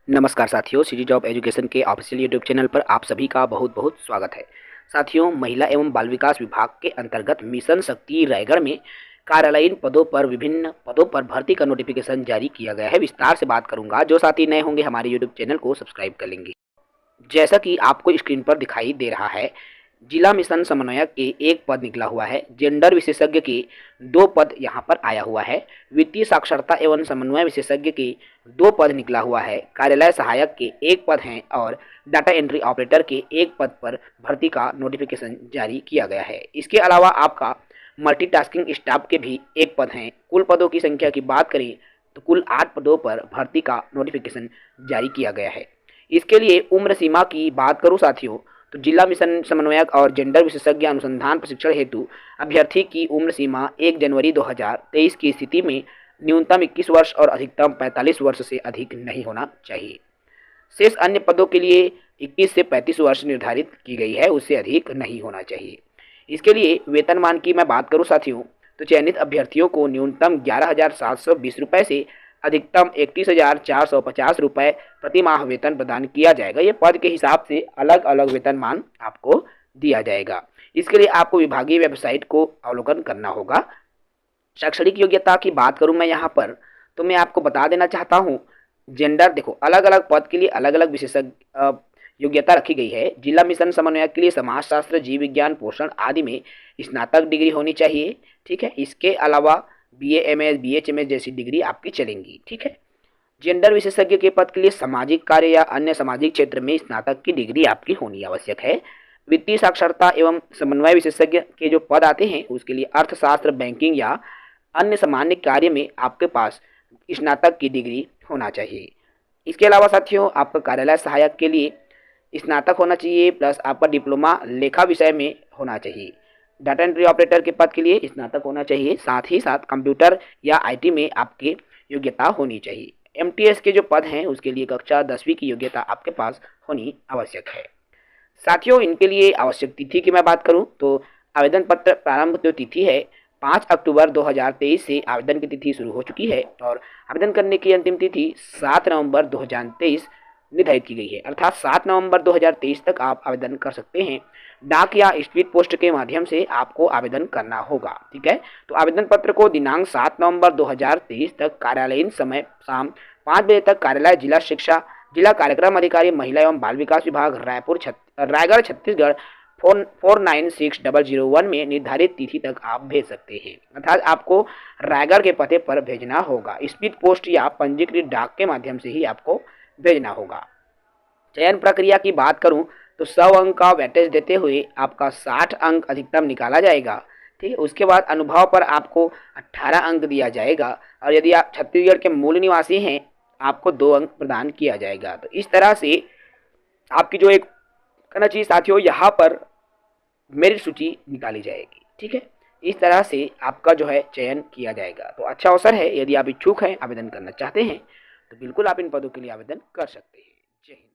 नमस्कार साथियों, city job education के ऑफिशियल यूट्यूब चैनल पर आप सभी का बहुत बहुत स्वागत है। साथियों, महिला एवं बाल विकास विभाग के अंतर्गत मिशन शक्ति रायगढ़ में कार्यालयीन पदों पर विभिन्न पदों पर भर्ती का नोटिफिकेशन जारी किया गया है। विस्तार से बात करूंगा। जो साथी नए होंगे हमारे यूट्यूब चैनल को सब्सक्राइब कर लेंगे। जैसा कि आपको स्क्रीन पर दिखाई दे रहा है, जिला मिशन समन्वयक के एक पद निकला हुआ है। जेंडर विशेषज्ञ के 2 पद यहाँ पर आया हुआ है। वित्तीय साक्षरता एवं समन्वय विशेषज्ञ के 2 पद निकला हुआ है। कार्यालय सहायक के 1 पद हैं और डाटा एंट्री ऑपरेटर के 1 पद पर भर्ती का नोटिफिकेशन जारी किया गया है। इसके अलावा आपका मल्टीटास्किंग स्टाफ के भी 1 पद हैं। कुल पदों की संख्या की बात करें तो कुल 8 पदों पर भर्ती का नोटिफिकेशन जारी किया गया है। इसके लिए उम्र सीमा की बात करूं साथियों, तो जिला मिशन समन्वयक और जेंडर विशेषज्ञ अनुसंधान प्रशिक्षण हेतु अभ्यर्थी की उम्र सीमा 1 जनवरी 2023 की स्थिति में न्यूनतम 21 वर्ष और अधिकतम 45 वर्ष से अधिक नहीं होना चाहिए। शेष अन्य पदों के लिए 21 से 35 वर्ष निर्धारित की गई है, उससे अधिक नहीं होना चाहिए। इसके लिए वेतनमान की मैं बात करूं साथियों, तो चयनित अभ्यर्थियों को न्यूनतम 11,720 रुपये से अधिकतम 31,450 रुपये प्रति माह वेतन प्रदान किया जाएगा। ये पद के हिसाब से अलग अलग वेतनमान आपको दिया जाएगा। इसके लिए आपको विभागीय वेबसाइट को अवलोकन करना होगा। शैक्षणिक योग्यता की बात करूं मैं यहाँ पर, तो मैं आपको बता देना चाहता हूँ, जेंडर देखो अलग अलग पद के लिए अलग अलग विशेषज्ञ योग्यता रखी गई है। जिला मिशन समन्वयक के लिए समाजशास्त्र, जीव विज्ञान, पोषण आदि में स्नातक डिग्री होनी चाहिए। ठीक है। इसके अलावा BA, MS, BHMS जैसी डिग्री आपकी चलेंगी। ठीक है। जेंडर विशेषज्ञ के पद के लिए सामाजिक कार्य या अन्य सामाजिक क्षेत्र में स्नातक की डिग्री आपकी होनी आवश्यक है। वित्तीय साक्षरता एवं समन्वय विशेषज्ञ के जो पद आते हैं उसके लिए अर्थशास्त्र, बैंकिंग या अन्य सामान्य कार्य में आपके पास स्नातक की डिग्री होना चाहिए। इसके अलावा साथियों, आपका कार्यालय सहायक के लिए स्नातक होना चाहिए प्लस आपका डिप्लोमा लेखा विषय में होना चाहिए। डाटा एंट्री ऑपरेटर के पद के लिए स्नातक होना चाहिए। साथ ही साथ कंप्यूटर या IT में आपके योग्यता होनी चाहिए। MTS के जो पद हैं उसके लिए कक्षा 10वीं की योग्यता आपके पास होनी आवश्यक है। साथियों, इनके लिए आवश्यक तिथि की मैं बात करूं तो आवेदन पत्र प्रारंभ जो तिथि है 5 अक्टूबर 2023 से आवेदन की तिथि शुरू हो चुकी है और आवेदन करने की अंतिम तिथि 7 नवंबर 2023 निर्धारित की गई है। अर्थात 7 नवंबर 2023 तक आप आवेदन कर सकते हैं। डाक या स्पीड पोस्ट के माध्यम से आपको आवेदन करना होगा। ठीक है। तो आवेदन पत्र को दिनांक 7 नवंबर 2023 तक कार्यालयीन समय शाम 5 बजे तक कार्यालय जिला कार्यक्रम अधिकारी महिला एवं बाल विकास विभाग रायगढ़ छत्तीसगढ़ 496001 में निर्धारित तिथि तक आप भेज सकते हैं। अर्थात आपको रायगढ़ के पते पर भेजना होगा। स्पीड पोस्ट या पंजीकृत डाक के माध्यम से ही आपको भेजना होगा। चयन प्रक्रिया की बात करूं तो 100 अंक का वेटेज देते हुए आपका 60 अंक अधिकतम निकाला जाएगा। ठीक है। उसके बाद अनुभव पर आपको 18 अंक दिया जाएगा और यदि आप छत्तीसगढ़ के मूल निवासी हैं आपको 2 अंक प्रदान किया जाएगा। तो इस तरह से आपकी जो एक कहना चाहिए साथियों, यहाँ पर मेरिट सूची निकाली जाएगी। ठीक है। इस तरह से आपका जो है चयन किया जाएगा। तो अच्छा अवसर है, यदि आप इच्छुक हैं, आवेदन करना चाहते हैं तो बिल्कुल आप इन पदों के लिए आवेदन कर सकते हैं। जय हिंद।